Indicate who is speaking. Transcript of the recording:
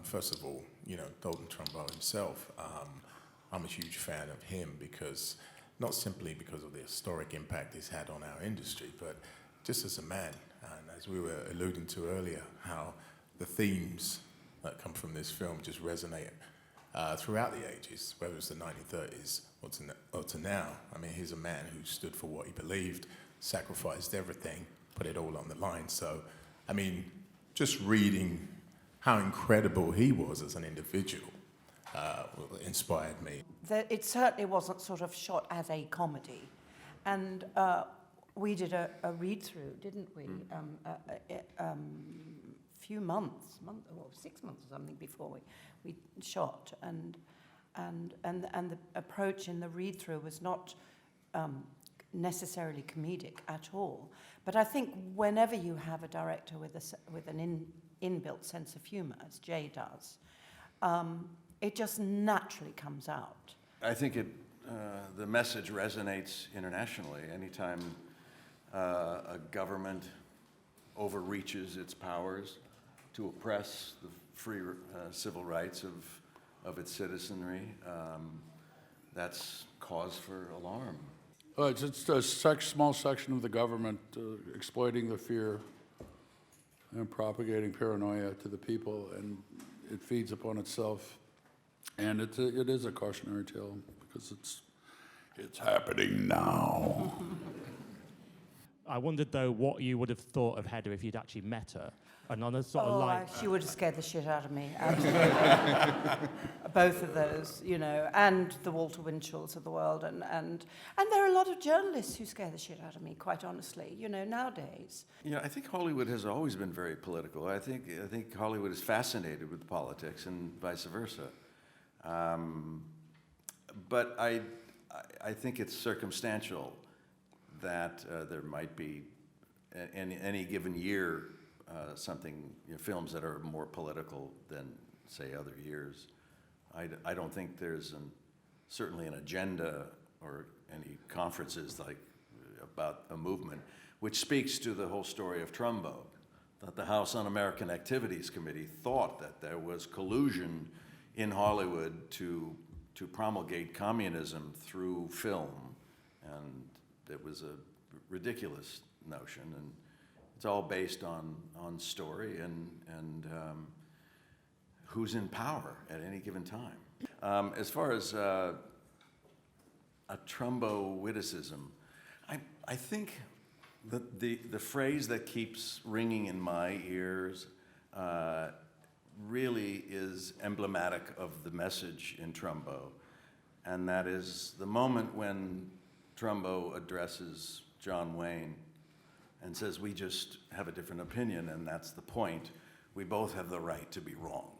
Speaker 1: First of all, Dalton Trumbo himself, I'm a huge fan of him because, not simply because of the historic impact he's had on our industry, but just as a man. And as we were alluding to earlier, how the themes that come from this film just resonate throughout the ages, whether it's the 1930s or to now. I mean, he's a man who stood for what he believed, sacrificed everything, put it all on the line. So, I mean, just reading how incredible he was as an individual inspired me.
Speaker 2: It certainly wasn't sort of shot as a comedy. And we did a read-through, didn't we? Few months, 6 months or something before we shot, and the approach in the read-through was not necessarily comedic at all. But I think whenever you have a director with an inbuilt sense of humour, as Jay does, it just naturally comes out.
Speaker 3: I think the message resonates internationally. Anytime a government overreaches its powers to oppress the free civil rights of its citizenry, that's cause for alarm.
Speaker 4: It's just a small section of the government exploiting the fear and propagating paranoia to the people, and it feeds upon itself. And it is a cautionary tale because it's happening now.
Speaker 5: I wondered, though, what you would have thought of Hedda if you'd actually met her. And on a sort of like...
Speaker 2: she would have scared the shit out of me, absolutely. Both of those, and the Walter Winchells of the world. And there are a lot of journalists who scare the shit out of me, quite honestly, nowadays.
Speaker 3: I think Hollywood has always been very political. I think Hollywood is fascinated with politics and vice versa. But I think it's circumstantial that there might be, in any given year, films that are more political than, say, other years. I don't think there's certainly an agenda or any conferences about a movement, which speaks to the whole story of Trumbo, that the House Un-American Activities Committee thought that there was collusion in Hollywood to promulgate communism through film, and it was a ridiculous notion, and it's all based on story and who's in power at any given time. As far as a Trumbo witticism, I think that the phrase that keeps ringing in my ears really is emblematic of the message in Trumbo, and that is the moment when Trumbo addresses John Wayne and says, "We just have a different opinion, and that's the point. We both have the right to be wrong."